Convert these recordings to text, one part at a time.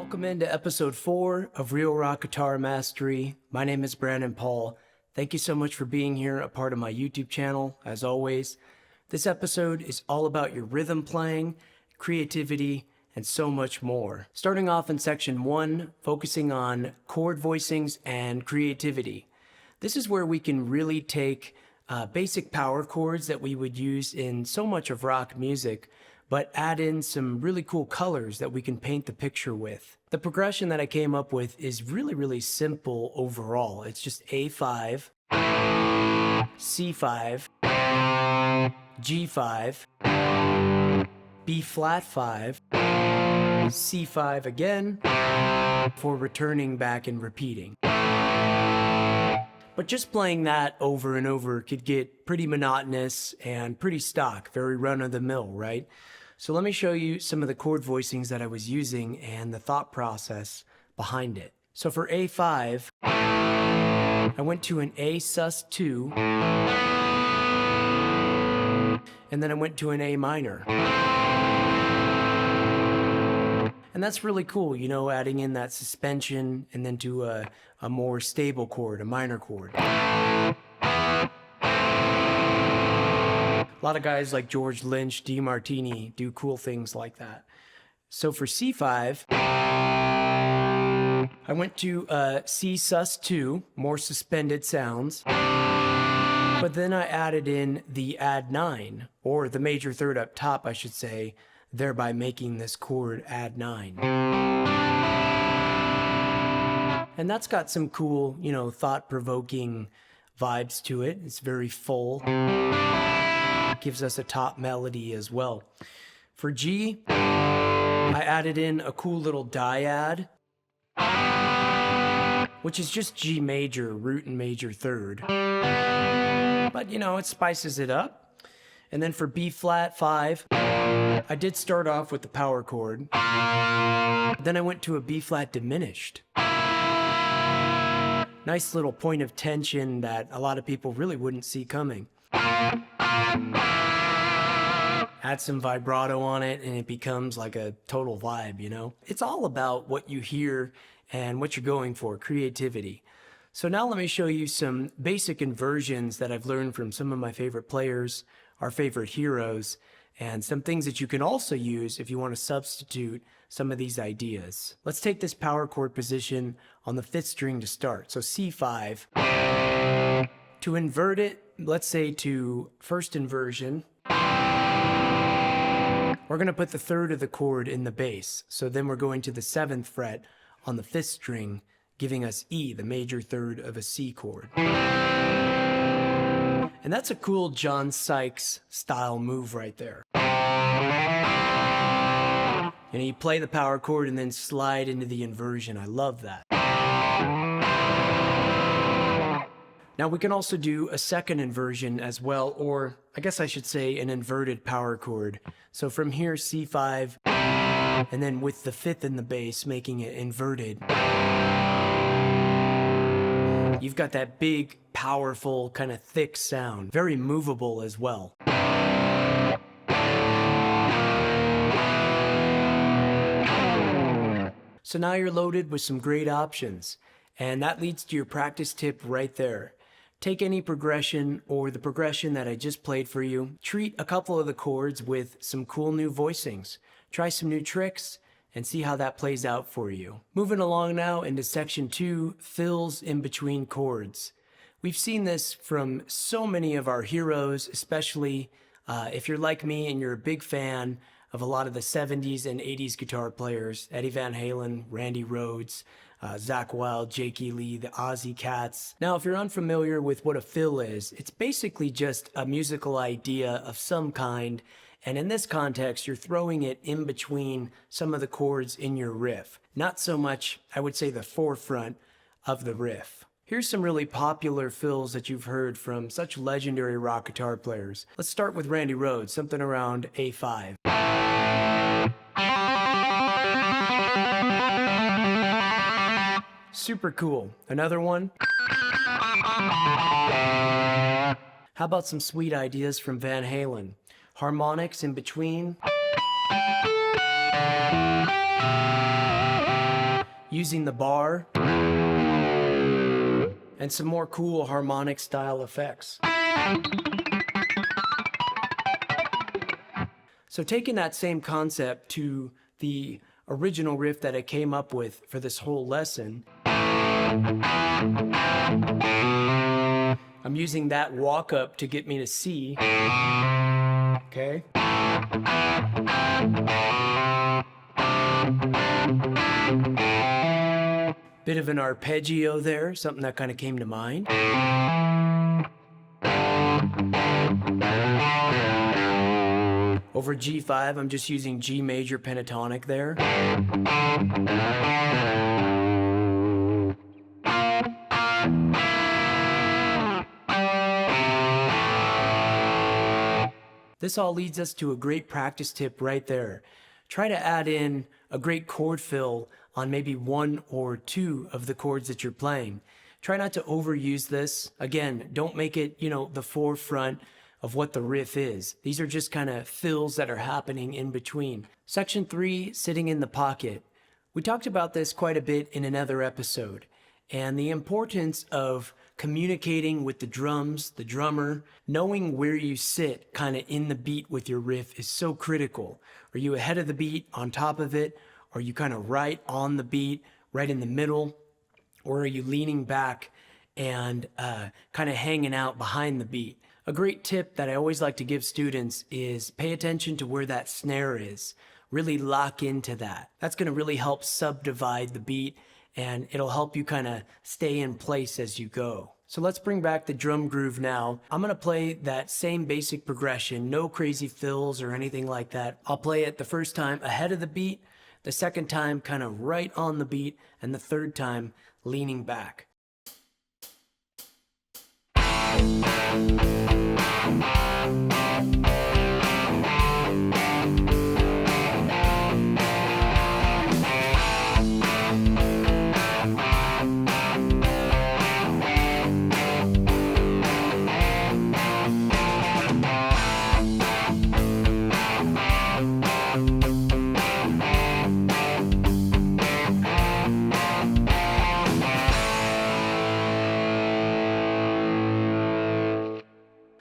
Welcome into episode 4 of Real Rock Guitar Mastery. My name is Brandon Paul. Thank you so much for being here, a part of my YouTube channel, as always. This episode is all about your rhythm playing, creativity, and so much more. Starting off in section 1, focusing on chord voicings and creativity. This is where we can really take basic power chords that we would use in so much of rock music, but add in some really cool colors that we can paint the picture with. The progression that I came up with is really simple overall. It's just A5, C5, G5, B flat 5, C5 again, for returning back and repeating. But just playing that over and over could get pretty monotonous and pretty stock, very run-of-the-mill, right? So let me show you some of the chord voicings that I was using and the thought process behind it. So for A5, I went to an A sus2, and then I went to an A minor. And that's really cool, you know, adding in that suspension and then to a more stable chord, a minor chord. A lot of guys like George Lynch, DeMartini do cool things like that. So for C5, I went to C sus2, more suspended sounds, but then I added in the add 9, or the major third up top, I should say, thereby making this chord add 9. And that's got some cool, you know, thought-provoking vibes to it. It's very full. It gives us a top melody as well. For G, I added in a cool little dyad, which is just G major, root and major third. But, you know, it spices it up. And then for B flat 5, I did start off with the power chord. Then I went to a B flat diminished. Nice little point of tension that a lot of people really wouldn't see coming. Add some vibrato on it and it becomes like a total vibe, you know? It's all about what you hear and what you're going for, creativity. So now let me show you some basic inversions that I've learned from some of my favorite players, our favorite heroes, and some things that you can also use if you want to substitute some of these ideas. Let's take this power chord position on the 5th string to start. So C5. To invert it, let's say to first inversion, we're going to put the 3rd of the chord in the bass. So then we're going to the 7th fret on the 5th string, giving us E, the major third of a C chord. And that's a cool John Sykes style move right there. You know, you play the power chord and then slide into the inversion. I love that. Now we can also do a second inversion as well, or I guess I should say an inverted power chord. So from here, C5, and then with the 5th in the bass, making it inverted. You've got that big, powerful, kind of thick sound. Very movable as well. So now you're loaded with some great options. And that leads to your practice tip right there. Take any progression or the progression that I just played for you. Treat a couple of the chords with some cool new voicings. Try some new tricks and see how that plays out for you. Moving along now into section 2, fills in between chords. We've seen this from so many of our heroes, especially if you're like me and you're a big fan of a lot of the 70s and 80s guitar players, Eddie Van Halen, Randy Rhoads, Zakk Wylde, Jakey Lee, the Ozzy Cats. Now, if you're unfamiliar with what a fill is, it's basically just a musical idea of some kind, and in this context, you're throwing it in between some of the chords in your riff. Not so much, I would say, the forefront of the riff. Here's some really popular fills that you've heard from such legendary rock guitar players. Let's start with Randy Rhoads, something around A5. Super cool. Another one? How about some sweet ideas from Van Halen? Harmonics in between. using the bar, and some more cool harmonic style effects. So taking that same concept to the original riff that I came up with for this whole lesson, I'm using that walk up to get me to C, okay? Bit of an arpeggio there, something that kind of came to mind. Over G5, I'm just using G major pentatonic there. This all leads us to a great practice tip right there. Try to add in a great chord fill on maybe one or two of the chords that you're playing. Try not to overuse this. Again, don't make it, the forefront of what the riff is. These are just kind of fills that are happening in between. Section 3, sitting in the pocket. We talked about this quite a bit in another episode, and the importance of communicating with the drums, the drummer, knowing where you sit kind of in the beat with your riff is so critical. Are you ahead of the beat, on top of it? Are you kind of right on the beat, right in the middle? Or are you leaning back and kind of hanging out behind the beat? A great tip that I always like to give students is pay attention to where that snare is. Really lock into that. That's going to really help subdivide the beat, and it'll help you kind of stay in place as you go. So let's bring back the drum groove now. I'm going to play that same basic progression, no crazy fills or anything like that. I'll play it the first time ahead of the beat, the second time kind of right on the beat, and the third time leaning back.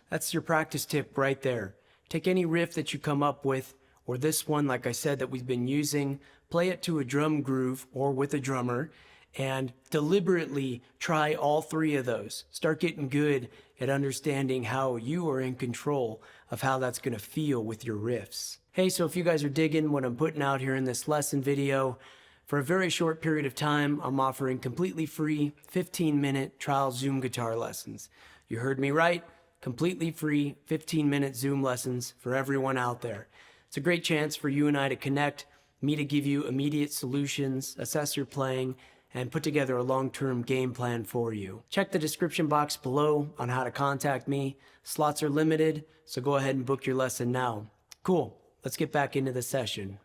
That's your practice tip right there. Take any riff that you come up with, or this one, like I said, that we've been using, play it to a drum groove or with a drummer, and deliberately try all three of those. Start getting good at understanding how you are in control of how that's going to feel with your riffs. Hey, so if you guys are digging what I'm putting out here in this lesson video, for a very short period of time, I'm offering completely free 15-minute trial Zoom guitar lessons. You heard me right. Completely free 15-minute Zoom lessons for everyone out there. It's a great chance for you and I to connect, me to give you immediate solutions, assess your playing, and put together a long-term game plan for you. Check the description box below on how to contact me. Slots are limited, so go ahead and book your lesson now. Cool, let's get back into the session.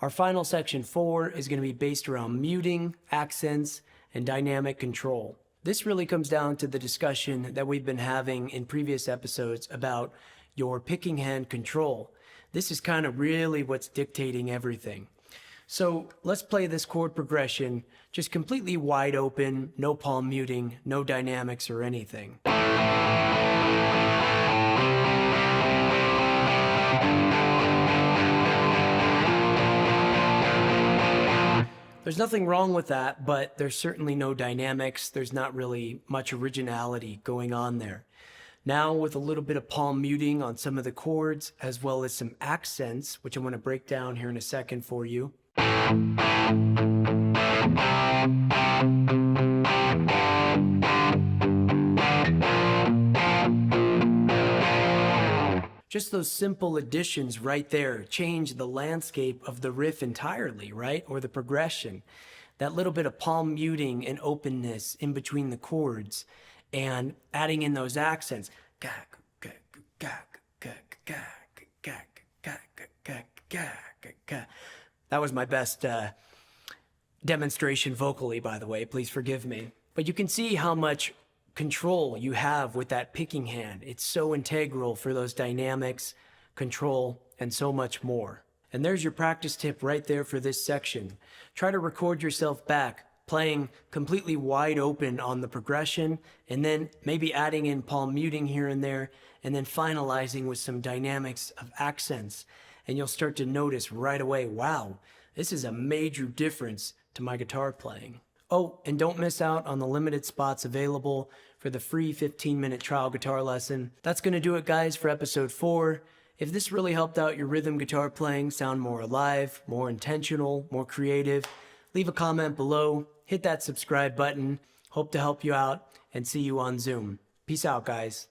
Our final section 4 is going to be based around muting, accents, and dynamic control. This really comes down to the discussion that we've been having in previous episodes about your picking hand control. This is kind of really what's dictating everything. So let's play this chord progression just completely wide open, no palm muting, no dynamics or anything. There's nothing wrong with that, but there's certainly no dynamics. There's not really much originality going on there. Now with a little bit of palm muting on some of the chords, as well as some accents, which I'm going to break down here in a second for you. Just those simple additions right there change the landscape of the riff entirely, right? Or the progression. That little bit of palm muting and openness in between the chords and adding in those accents. That was my best demonstration vocally, by the way. Please forgive me. But you can see how much control you have with that picking hand. It's so integral for those dynamics, control, and so much more. And there's your practice tip right there for this section. Try to record yourself back playing completely wide open on the progression, and then maybe adding in palm muting here and there, and then finalizing with some dynamics of accents. And you'll start to notice right away, wow, this is a major difference to my guitar playing. Oh, and don't miss out on the limited spots available for the free 15-minute trial guitar lesson. That's going to do it, guys, for episode 4. If this really helped out your rhythm guitar playing sound more alive, more intentional, more creative, leave a comment below, hit that subscribe button. Hope to help you out, and see you on Zoom. Peace out, guys.